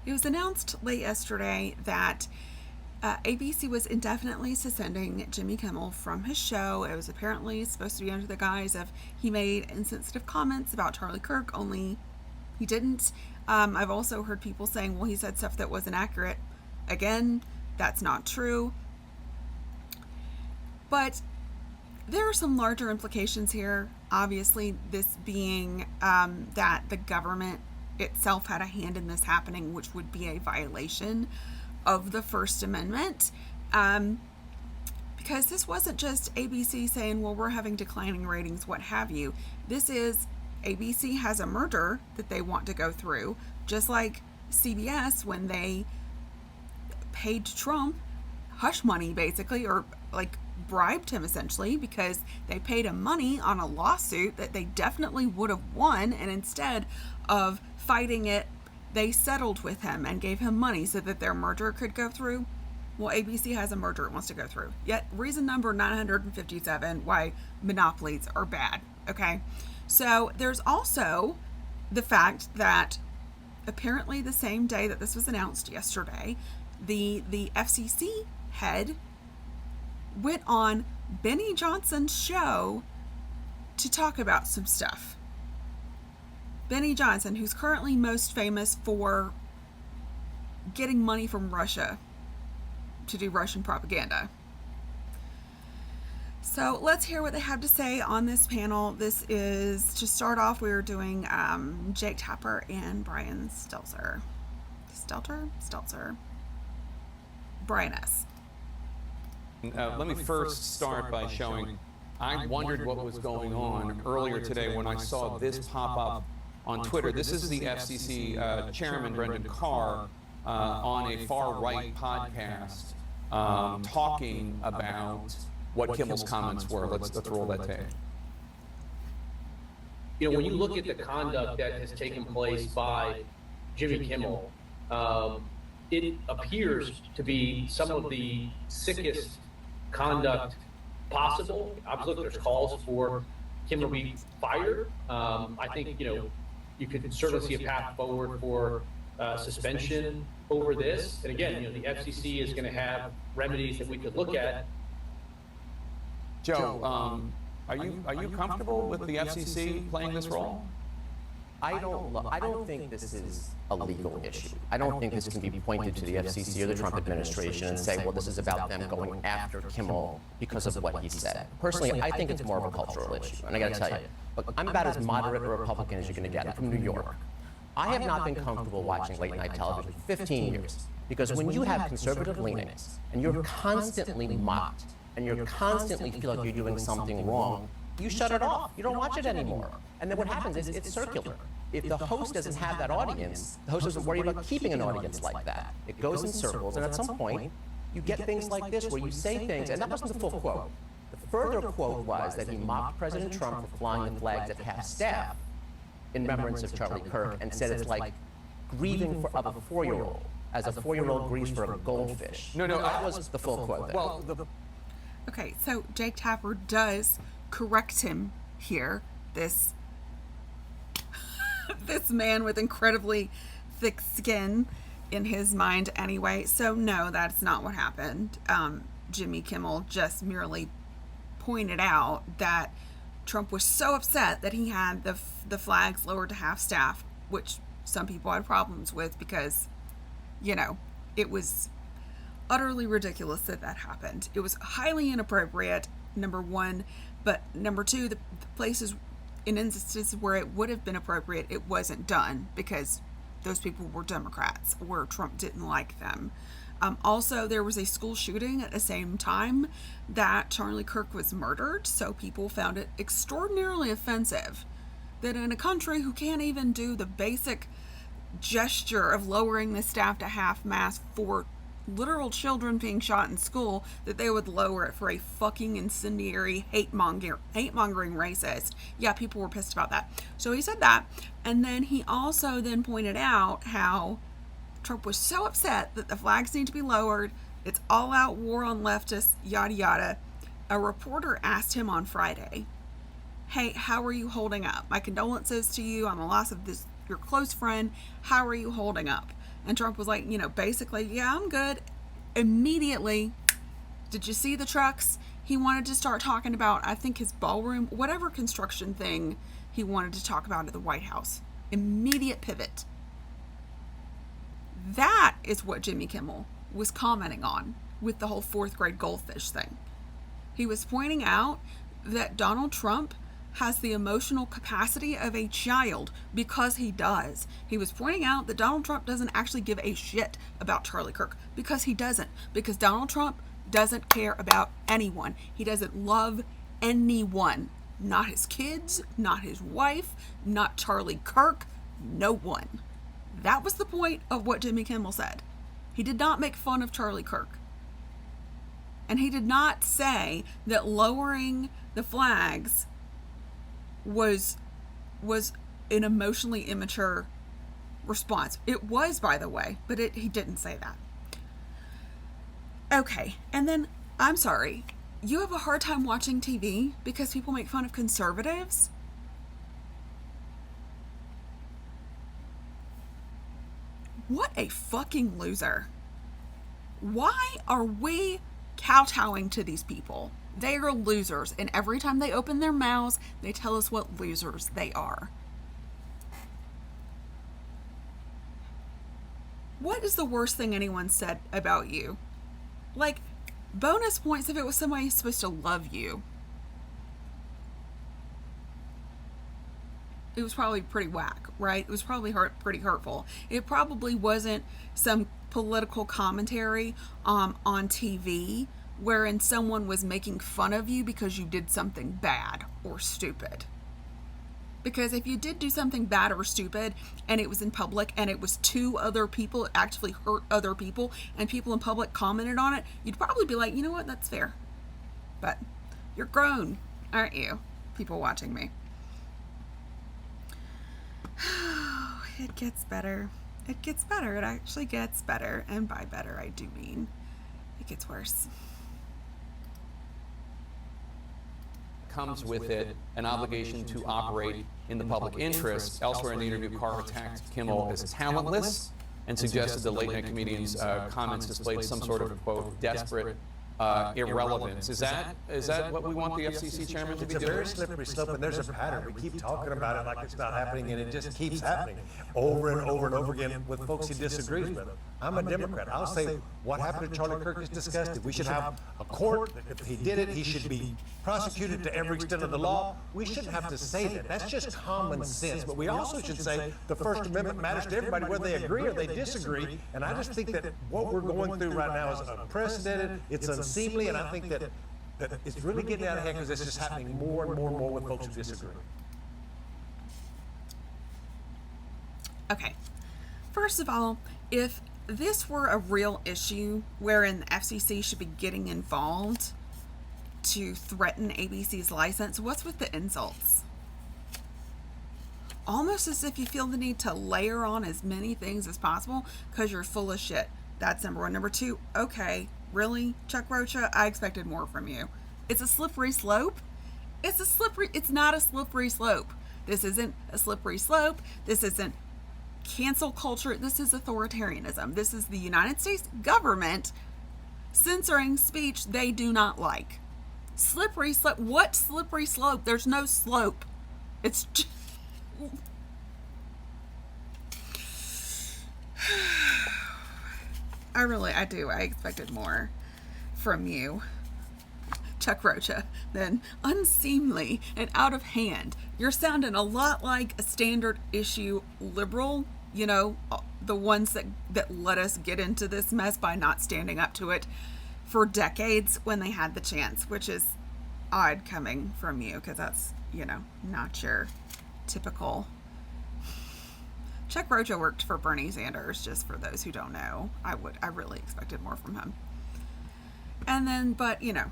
It was announced late yesterday that ABC was indefinitely suspending Jimmy Kimmel from his show. It was apparently supposed to be under the guise of he made insensitive comments about Charlie Kirk, only he didn't. I've also heard people saying, well, he said stuff that wasn't accurate. Again, that's not true. But there are some larger implications here. Obviously, this being that the government itself had a hand in this happening, which would be a violation of the First Amendment. Because this wasn't just ABC saying, well, we're having declining ratings, what have you. This is ABC has a merger that they want to go through, just like CBS when they paid Trump hush money, basically, or like bribed him essentially, because they paid him money on a lawsuit that they definitely would have won, and instead of fighting it, they settled with him and gave him money so that their merger could go through. Well, ABC has a merger it wants to go through. Yet, reason number 957 why monopolies are bad, okay? So, there's also the fact that apparently the same day that this was announced yesterday, the FCC head went on Benny Johnson's show to talk about some stuff. Benny Johnson, who's currently most famous for getting money from Russia to do Russian propaganda. So let's hear what they have to say on this panel. This is, to start off, we were doing Jake Tapper and Brian Stelter. Brian S. Let me first start by showing I wondered what was going on earlier today when I saw this pop up on Twitter. This is the FCC chairman, Brendan Carr, on a far-right podcast talking about what Kimmel's comments were. Let's roll that tape. You know, when you look at the conduct that has taken place by Jimmy Kimmel, it appears to be some of the sickest conduct possible. Obviously, there's calls for Kimmel to be fired. I think, you could certainly see a path forward for suspension over this. And again, the FCC is going to have remedies that we could look at. Joe, are you comfortable with the FCC playing this role? I don't think this is a legal issue. I don't think this can be pointed to the FCC or the Trump administration and say, well, this is about them going after Kimmel because of what he said. Personally, I think it's more of a cultural issue. And I got to tell you, look, I'm about as moderate a Republican as you're going to get. I'm from New York. I have not been comfortable watching late night television for 15 years because when you have conservative leanings and you're constantly mocked and you constantly feel like you're doing something wrong, you shut it off. You don't watch it anymore. And then what happens is it's circular. If the host doesn't have that audience, the host doesn't worry about keeping an audience like that. It goes in circles, and at some point, you get things like this where you say things, and that wasn't the full quote. The further quote was that he mocked President Trump for flying the flags at half-staff in remembrance of Charlie Kirk, and said it's like grieving for a 4-year-old, as a 4-year-old grieves for a goldfish. No, that was the full quote there. Well, Okay, so Jake Tapper does correct him here. This man with incredibly thick skin in his mind anyway. So no, that's not what happened. Jimmy Kimmel just merely pointed out that Trump was so upset that he had the flags lowered to half-staff, which some people had problems with because, it was utterly ridiculous that happened. It was highly inappropriate, number one, but number two, the places, in instances where it would have been appropriate, it wasn't done because those people were Democrats or Trump didn't like them. Also, there was a school shooting at the same time that Charlie Kirk was murdered, so people found it extraordinarily offensive that in a country who can't even do the basic gesture of lowering the staff to half-mast for literal children being shot in school, that they would lower it for a fucking incendiary hate-mongering racist. Yeah, people were pissed about that. So he said that, and then he also then pointed out how Trump was so upset that the flags need to be lowered, it's all-out war on leftists, yada yada. A reporter asked him on Friday, hey, how are you holding up? My condolences to you on the loss of your close friend. How are you holding up? And Trump was like, basically, yeah, I'm good. Immediately, did you see the trucks? He wanted to start talking about, I think, his ballroom, whatever construction thing he wanted to talk about at the White House. Immediate pivot. That is what Jimmy Kimmel was commenting on with the whole fourth grade goldfish thing. He was pointing out that Donald Trump has the emotional capacity of a child, because he does. He was pointing out that Donald Trump doesn't actually give a shit about Charlie Kirk, because he doesn't. Because Donald Trump doesn't care about anyone. He doesn't love anyone. Not his kids, not his wife, not Charlie Kirk, no one. That was the point of what Jimmy Kimmel said. He did not make fun of Charlie Kirk. And he did not say that lowering the flags was an emotionally immature response. It was, by the way, but he didn't say that. Okay, and then, I'm sorry, you have a hard time watching TV because people make fun of conservatives? What a fucking loser. Why are we kowtowing to these people? They are losers, and every time they open their mouths, they tell us what losers they are. What is the worst thing anyone said about you? Like, bonus points if it was somebody who's supposed to love you. It was probably pretty whack, right? It was probably pretty hurtful. It probably wasn't some political commentary on TV wherein someone was making fun of you because you did something bad or stupid. Because if you did do something bad or stupid and it was in public and it was to other people, it actually hurt other people, and people in public commented on it, you'd probably be like, you know what, that's fair. But you're grown, aren't you? People watching me. It gets better. It gets better. It actually gets better. And by better, I do mean it gets worse. Comes with it an obligation to operate in the public interest. Elsewhere in the interview, Carr attacked Kimmel as talentless and suggested the late-night comedian's comments displayed some sort of, quote, desperate irrelevance. Is that what we want the FCC chairman to be doing? It's a very slippery slope, and there's a pattern. We keep talking about it like it's not happening, and it just keeps happening over and over and over again with folks he disagrees with. I'm a Democrat. I'll say what happened to Charlie Kirk is disgusting. We should have a court. If he did it, he should be prosecuted to every extent of the law. We shouldn't have to say that. That's just common sense. But we also should say the First Amendment matters to everybody, whether they agree or they disagree. And I just think that what we're going through right now is unprecedented. It's unseemly, and I think that it's really getting out of hand because it's just happening more and more and more with folks who disagree. Okay. First of all, if this were a real issue wherein the FCC should be getting involved to threaten ABC's license, what's with the insults? Almost as if you feel the need to layer on as many things as possible because you're full of shit. That's number one. Number two, okay, really, Chuck Rocha, I expected more from you. It's a slippery slope. It's not a slippery slope. This isn't a slippery slope. This isn't cancel culture. This is authoritarianism. This is the United States government censoring speech they do not like. Slippery slope. What slippery slope? There's no slope. It's just... I do. I expected more from you, Chuck Rocha, than unseemly and out of hand. You're sounding a lot like a standard issue liberal, you know, the ones that let us get into this mess by not standing up to it for decades when they had the chance, which is odd coming from you because that's, you know, not your typical. Chuck Rocha worked for Bernie Sanders, just for those who don't know. I really expected more from him. And then, but, you know,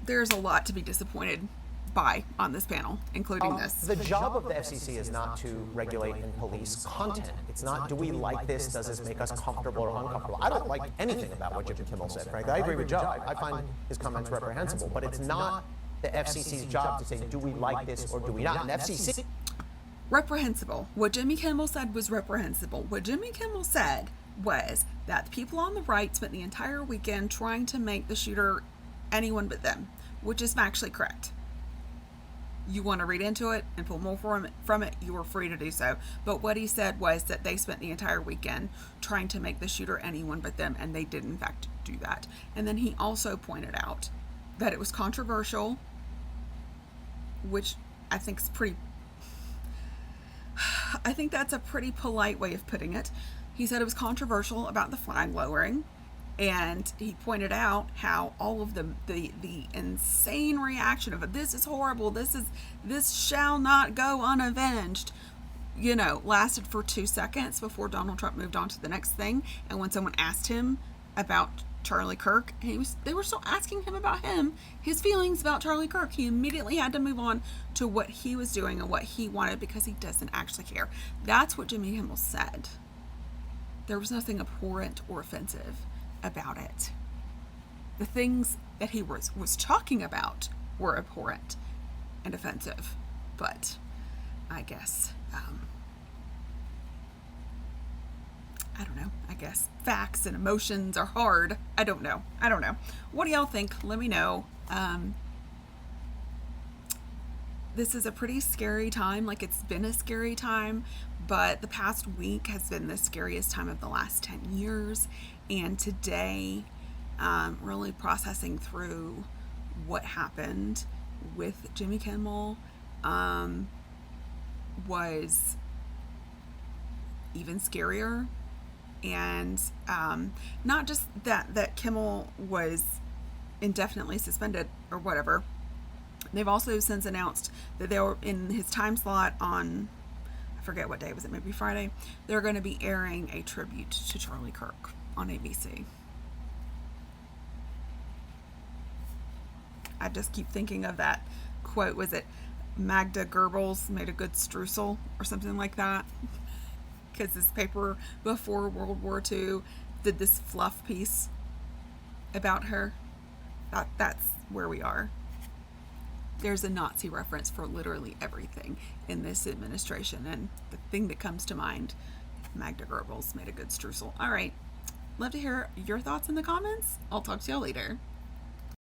there's a lot to be disappointed by on this panel, including this. The job of the FCC is not to regulate and police content. It's not, do we like this? Does this make us comfortable or uncomfortable? I don't like anything about what Jimmy Kimmel said, frankly. I agree with Joe. I find his comments reprehensible, but it's not the FCC's job to say, do we like this or do we not? And reprehensible. What Jimmy Kimmel said was reprehensible. What Jimmy Kimmel said was that the people on the right spent the entire weekend trying to make the shooter anyone but them, which is factually correct. You want to read into it and pull more from it, you are free to do so. But what he said was that they spent the entire weekend trying to make the shooter anyone but them, and they did in fact do that. And then he also pointed out that it was controversial, which I think is I think that's a pretty polite way of putting it. He said it was controversial about the flag lowering, and he pointed out how all of the insane reaction of this is horrible, this shall not go unavenged, lasted for 2 seconds before Donald Trump moved on to the next thing. And when someone asked him about Charlie Kirk, they were still asking him about his feelings about Charlie Kirk. He immediately had to move on to what he was doing and what he wanted, because he doesn't actually care. That's what Jimmy Kimmel said. There was nothing abhorrent or offensive about it. The things that he was talking about were abhorrent and offensive, but I guess I don't know. I guess facts and emotions are hard. I don't know. What do y'all think? Let me know. This is a pretty scary time. Like, it's been a scary time, but the past week has been the scariest time of the last 10 years. And today, really processing through what happened with Jimmy Kimmel was even scarier. And not just that Kimmel was indefinitely suspended or whatever. They've also since announced that they were in his time slot on, I forget what day was it, maybe Friday, they're going to be airing a tribute to Charlie Kirk on ABC. I just keep thinking of that quote. Was it Magda Goebbels made a good streusel or something like that? Because this paper before World War II did this fluff piece about her. That's where we are. There's a Nazi reference for literally everything in this administration, and the thing that comes to mind, Magda Goebbels made a good streusel. All right, love to hear your thoughts in the comments. I'll talk to y'all later.